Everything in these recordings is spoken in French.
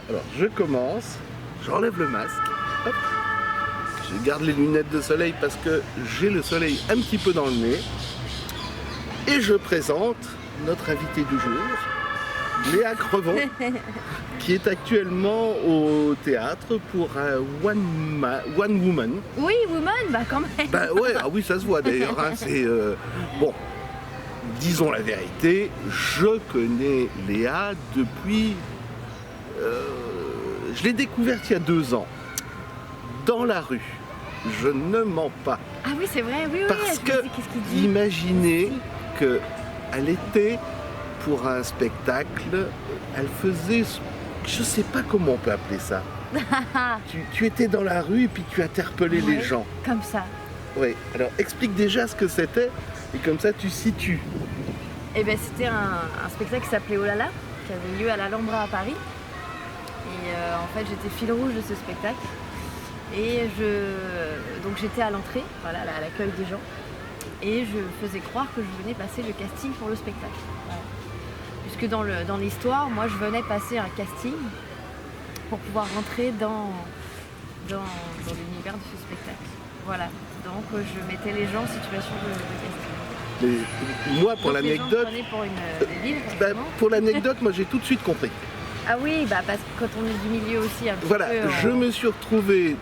Alors je commence, j'enlève le masque, hop. Je garde les lunettes de soleil parce que j'ai le soleil un petit peu dans le nez. Et je présente notre invitée du jour, Léa Crevon, qui est actuellement au théâtre pour un One Woman. Oui, Woman, bah quand même. Bah ouais, ah oui, ça se voit d'ailleurs. Hein, c'est bon. Disons la vérité, je connais Léa depuis. Je l'ai découverte il y a 2 ans, dans la rue. Je ne mens pas. Ah oui, c'est vrai, oui, Parce oui. que Qu'est-ce qu'il dit? imaginez qu'elle était pour un spectacle, elle faisait, je sais pas comment on peut appeler ça. tu étais dans la rue et puis tu interpellais les gens. Comme ça. Oui, alors explique déjà ce que c'était et comme ça tu situes. Eh bien, c'était un spectacle qui s'appelait Oh là là, qui avait lieu à l'Alhambra à Paris. Et en fait, j'étais fil rouge de ce spectacle. Et donc j'étais à l'entrée, voilà, à l'accueil des gens. Et je faisais croire que je venais passer le casting pour le spectacle. Voilà. Puisque dans l'histoire, moi, je venais passer un casting pour pouvoir rentrer dans l'univers de ce spectacle. Voilà. Donc je mettais les gens en situation de casting. Mais moi, pour l'anecdote, pour l'anecdote, moi j'ai tout de suite compris. Ah oui, bah parce que quand on est du milieu aussi un petit voilà, peu... je me suis retrouvé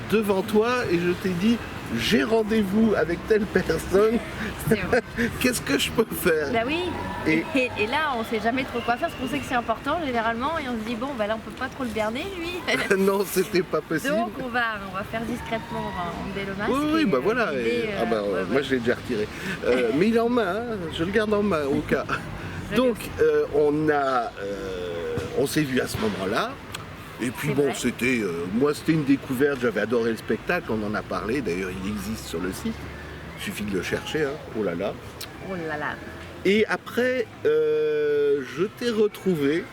devant toi et je t'ai dit, j'ai rendez-vous avec telle personne, qu'est-ce que je peux faire? Bah oui, et là on sait jamais trop quoi faire parce qu'on sait que c'est important généralement et on se dit bon bah là on peut pas trop le berner lui. Non, c'était pas possible. Donc on va faire discrètement, on va enlever le masque. Oui, bah voilà, moi je l'ai déjà retiré. Mais il est en main, hein, je le garde en main au cas. Donc on s'est vu à ce moment-là. Et puis bon, c'était moi c'était une découverte, j'avais adoré le spectacle, on en a parlé, d'ailleurs il existe sur le site, il suffit de le chercher, hein. Oh là là. Oh là là. Et après, je t'ai retrouvé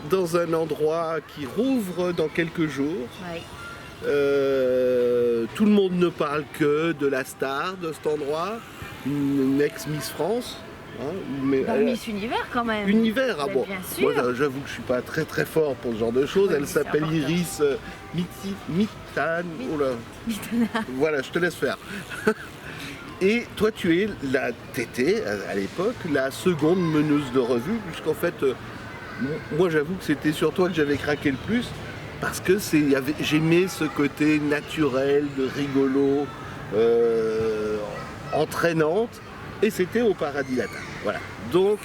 dans un endroit qui rouvre dans quelques jours. Ouais. Tout le monde ne parle que de la star de cet endroit, une ex-Miss France. Hein, mais Miss Univers quand même. Univers, ah bon. Bien sûr. Moi j'avoue que je suis pas très très fort pour ce genre de choses. Elle s'appelle Iris Mittan. Oh là. Voilà, je te laisse faire. Et toi tu es t'étais à l'époque la seconde meneuse de revue, puisqu'en fait moi j'avoue que c'était sur toi que j'avais craqué le plus, parce que j'aimais ce côté naturel, de rigolo, entraînante. Et c'était au Paradis Latin. Voilà. Donc,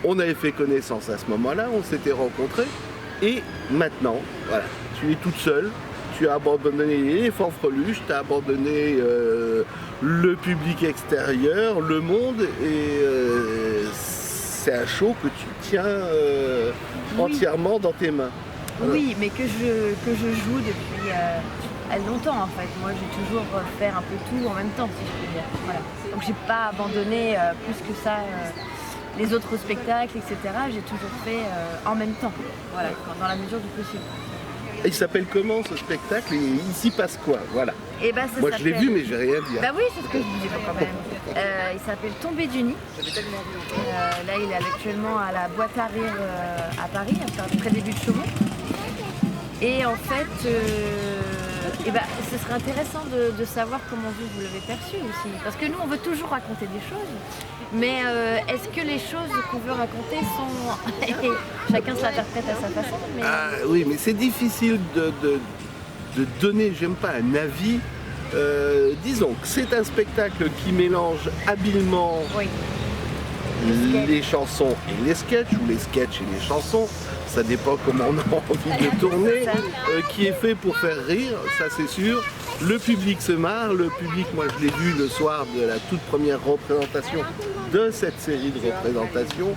on avait fait connaissance à ce moment-là, on s'était rencontrés. Et maintenant, voilà, tu es toute seule. Tu as abandonné l'éléphant freluche, tu as abandonné le public extérieur, le monde. Et c'est un show que tu tiens entièrement dans tes mains. Voilà. Oui, mais que je joue depuis... longtemps en fait. Moi j'ai toujours fait un peu tout en même temps si je peux dire. Voilà. Donc j'ai pas abandonné plus que ça les autres spectacles, etc. J'ai toujours fait en même temps. Voilà, dans la mesure du possible. Et il s'appelle comment ce spectacle et il s'y passe quoi? Voilà. Et bah, moi je l'ai vu mais j'ai rien dit. Bah oui, c'est ce que je vous dis quand même. Il s'appelle Tomber du nid. Là il est actuellement à la boîte à rire à Paris, près des buts de Chaumont. Et en fait, ce serait intéressant de savoir comment vous l'avez perçu aussi. Parce que nous, on veut toujours raconter des choses. Mais est-ce que les choses qu'on veut raconter sont... Chacun se l'interprète à sa façon. Mais... Ah oui, mais c'est difficile de donner, j'aime pas, un avis. Disons que c'est un spectacle qui mélange habilement les chansons et les sketchs, ou les sketchs et les chansons. Ça dépend comment on a envie de tourner, qui est fait pour faire rire, ça c'est sûr. Le public se marre, le public, moi je l'ai vu le soir de la toute première représentation de cette série de représentations.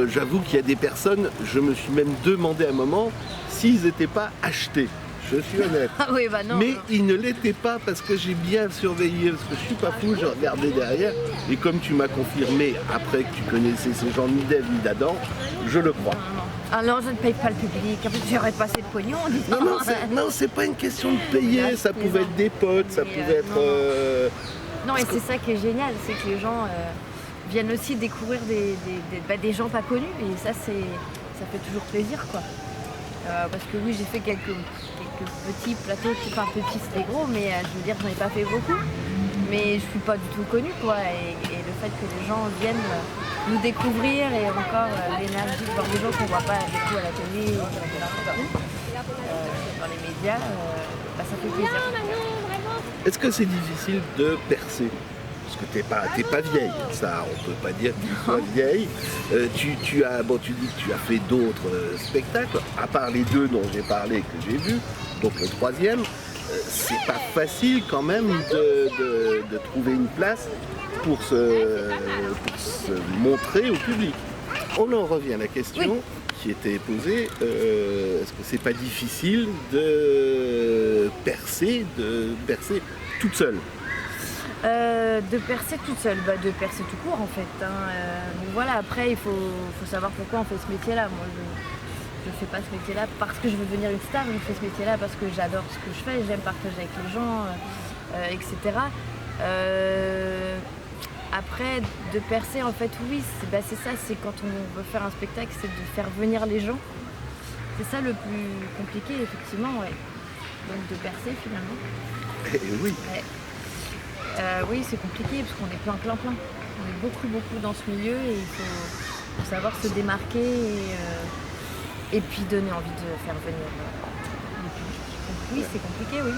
J'avoue qu'il y a des personnes, je me suis même demandé à un moment s'ils n'étaient pas achetés. Je suis honnête. Oui, bah non, mais non. ils ne l'étaient pas parce que j'ai bien surveillé, parce que je suis pas fou, j'ai regardé derrière. Et comme tu m'as confirmé, après que tu connaissais ces gens ni d'Ève ni d'Adam, je le crois. Alors je ne paye pas le public, en plus j'aurais passé de pognon en disant... Non, c'est pas une question de payer, ça pouvait être des potes, ça pouvait être... Non, et c'est ça qui est génial, c'est que les gens viennent aussi découvrir des gens pas connus, et ça fait toujours plaisir, quoi. Parce que oui, j'ai fait quelques petits plateaux, enfin petits c'était gros, mais je veux dire, j'en ai pas fait beaucoup. Mais je suis pas du tout connue, quoi. Et le fait que les gens viennent nous découvrir et encore l'énergie de voir des gens qu'on voit pas du tout à la télé, dans les médias, bah, ça fait plaisir. Est-ce que c'est difficile de percer? Parce que t'es pas vieille, ça on peut pas dire que tu sois vieille. Tu dis que tu as fait d'autres spectacles, à part les deux dont j'ai parlé que j'ai vus, donc le troisième, c'est pas facile quand même de trouver une place pour se montrer au public. On en revient à la question qui était posée, est-ce que c'est pas difficile de percer toute seule? De percer toute seule, de percer tout court en fait. Donc voilà, après il faut savoir pourquoi on fait ce métier-là. Moi je fais pas ce métier-là parce que je veux devenir une star, je fais ce métier-là parce que j'adore ce que je fais, j'aime partager avec les gens, etc. Après, de percer en fait, oui, c'est ça, c'est quand on veut faire un spectacle, c'est de faire venir les gens. C'est ça le plus compliqué, effectivement, ouais. Donc de percer finalement. Oui. Ouais. Oui, c'est compliqué parce qu'on est plein. On est beaucoup dans ce milieu et il faut savoir se démarquer et puis donner envie de faire venir le public. Donc, oui, c'est compliqué, oui.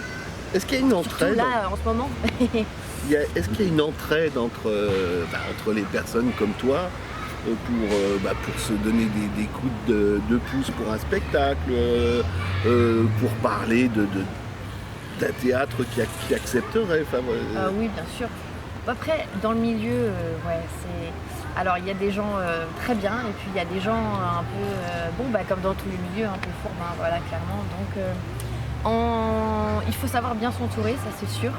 Est-ce qu'il y a une entraide? Surtout là, en ce moment. Est-ce qu'il y a une entraide entre les personnes comme toi pour se donner des coups de pouce pour un spectacle, pour parler d'un théâtre qui accepterait? Oui, bien sûr. Après, dans le milieu, c'est... Alors, il y a des gens très bien, et puis il y a des gens un peu, comme dans tous les milieux, un peu fourbes, voilà, clairement. Donc, il faut savoir bien s'entourer, ça c'est sûr.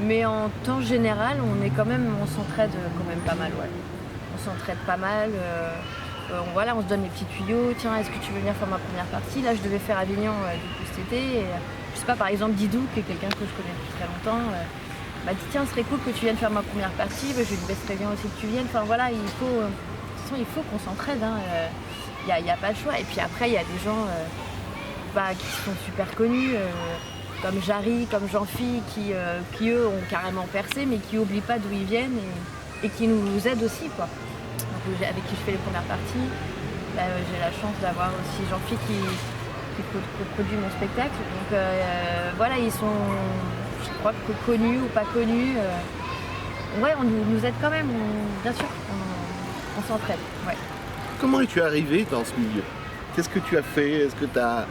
Mais en temps général, on s'entraide quand même pas mal, ouais. On s'entraide pas mal. On se donne les petits tuyaux. Tiens, est-ce que tu veux venir faire ma première partie? Là, je devais faire Avignon du coup cet été. Et, je sais pas, par exemple, Didou, qui est quelqu'un que je connais depuis très longtemps, m'a dit tiens, ce serait cool que tu viennes faire ma première partie. Je lui baisserais bien aussi que tu viennes. Enfin voilà, de toute façon, il faut qu'on s'entraide. Il n'y a pas le choix. Et puis après, il y a des gens qui sont super connus, comme Jarry, comme Jean-Phi, qui eux ont carrément percé, mais qui n'oublient pas d'où ils viennent et qui nous aident aussi, quoi. Donc, avec qui je fais les premières parties. Là, j'ai la chance d'avoir aussi Jean-Phi qui produit mon spectacle. Donc voilà, ils sont, je crois que connus ou pas connus. On nous aide quand même, bien sûr, on s'entraide. Ouais. Comment es-tu arrivé dans ce milieu? Qu'est-ce que tu as fait? Est-ce que tu as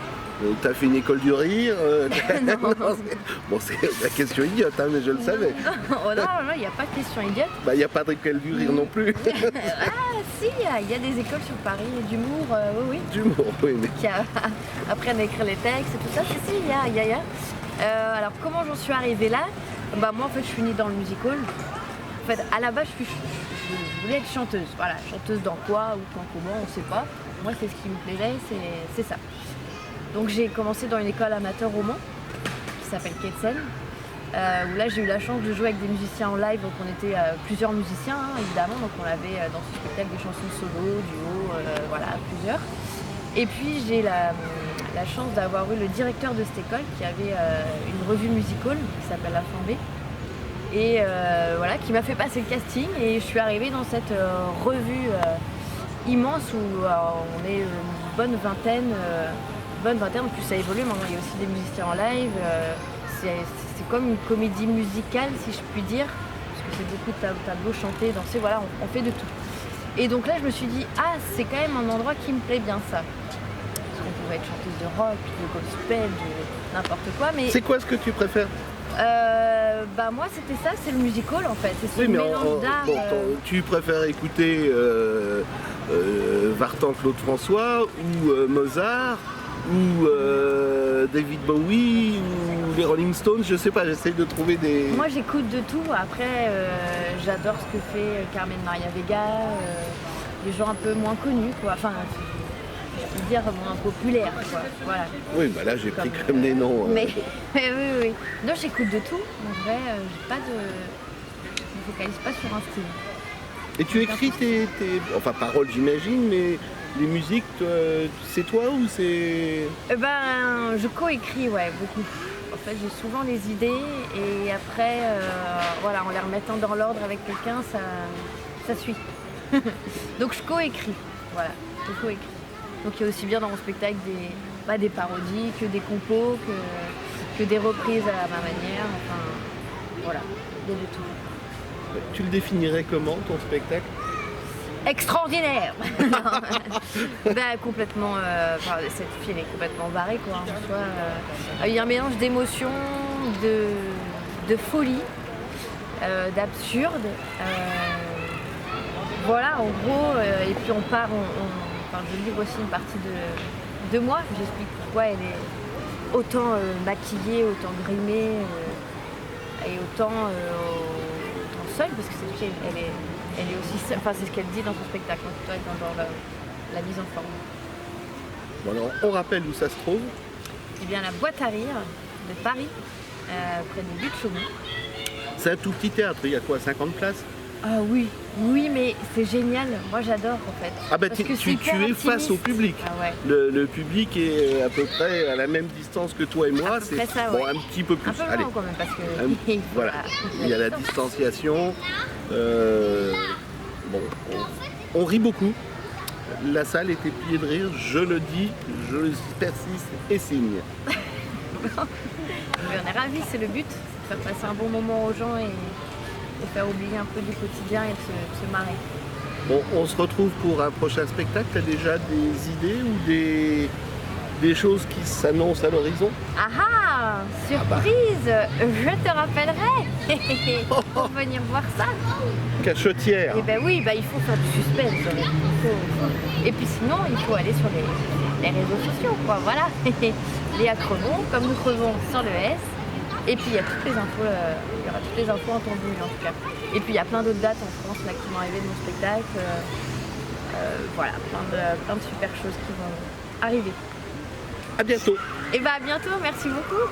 fait une école du rire? Bon, c'est la question idiote, mais je le savais. Non, il n'y a pas de question idiote. Il n'y a pas d'école du rire non plus. Ah si, il y a des écoles sur Paris, d'humour, oui. D'humour, oui. Mais... qui apprennent à écrire les textes et tout ça, si, il y a. Alors comment j'en suis arrivée là? Moi en fait je suis née dans le music hall. En fait à la base je voulais être chanteuse. Voilà, chanteuse dans quoi ou comment, on sait pas. Moi c'est ce qui me plaisait, c'est ça. Donc j'ai commencé dans une école amateur roman qui s'appelle Ketsen, où là j'ai eu la chance de jouer avec des musiciens en live, donc on était plusieurs musiciens évidemment, donc on avait dans ce spectacle des chansons solo, duo, voilà, plusieurs. Et puis j'ai la chance d'avoir eu le directeur de cette école qui avait une revue musical qui s'appelle La Flambée, et voilà, qui m'a fait passer le casting et je suis arrivée dans cette revue immense où on est une bonne vingtaine, en plus ça évolue, maintenant il y a aussi des musiciens en live, c'est comme une comédie musicale si je puis dire, parce que c'est beaucoup de tableaux chantés, dansés, voilà, on fait de tout. Et donc là je me suis dit, c'est quand même un endroit qui me plaît bien ça. Parce qu'on pouvait être chanteuse de rock, de gospel, de n'importe quoi, mais... C'est quoi ce que tu préfères? Moi c'était ça, c'est le musical en fait, c'est ce oui, mais mélange d'art. Tu préfères écouter Vartan Claude François ou Mozart ou David Bowie ou les Rolling Stones, je sais pas, j'essaie de trouver des... Moi j'écoute de tout, après j'adore ce que fait Carmen Maria Vega, les gens un peu moins connus quoi, enfin je peux dire moins populaires quoi, voilà. Oui, là j'ai pris quand même les noms. Mais oui. Non, j'écoute de tout, en vrai j'ai pas de... je me focalise pas sur un style. Et tu écris tes paroles j'imagine, mais les musiques, c'est toi ou c'est... Je coécris, ouais, beaucoup. En fait, j'ai souvent les idées et après, voilà, en les remettant dans l'ordre avec quelqu'un, ça suit. Donc je coécris, voilà, je coécris. Donc il y a aussi bien dans mon spectacle des parodies, que des compos, que des reprises à ma manière, enfin, voilà, il y a de tout. Tu le définirais comment, ton spectacle? Extraordinaire. Complètement, cette fille elle est complètement barrée quoi. En soi, il y a un mélange d'émotions, de folie, d'absurde. Voilà, en gros, et puis je livre aussi une partie de moi. J'explique pourquoi elle est autant maquillée, autant grimée et autant seule, parce que cette fille, elle est aussi seule. Enfin, c'est ce qu'elle dit dans son spectacle, plutôt dans la mise en forme. Bon, alors, on rappelle où ça se trouve. Eh bien, la boîte à rire de Paris, près des buts de Chaumont. C'est un tout petit théâtre, il y a quoi, 50 places? Ah oui, mais c'est génial, moi j'adore en fait. Ah bah tu es face au public. Ah ouais. Le public est à peu près à la même distance que toi et moi. C'est bon, un petit peu plus. Un peu moins quand même parce que... Voilà, il y a la distanciation. Bon, on rit beaucoup. La salle était pliée de rire, je le dis, je persiste et signe. On est ravis, c'est le but, faire passer un bon moment aux gens et faire oublier un peu du quotidien et de se marrer. Bon, on se retrouve pour un prochain spectacle. Tu as déjà des idées ou des choses qui s'annoncent à l'horizon? Ah, surprise, je te rappellerai pour venir voir ça. Cachetière. Eh ben oui, il faut faire du suspense. Et puis sinon, il faut aller sur les réseaux sociaux, quoi. Voilà. Léa Crevon, comme nous crevons sans le S. Et puis il y a toutes les infos, il y aura toutes les infos en temps voulu en tout cas. Et puis il y a plein d'autres dates en France là, qui vont arriver de mon spectacle. Voilà, plein de super choses qui vont arriver. À bientôt. Et à bientôt, merci beaucoup.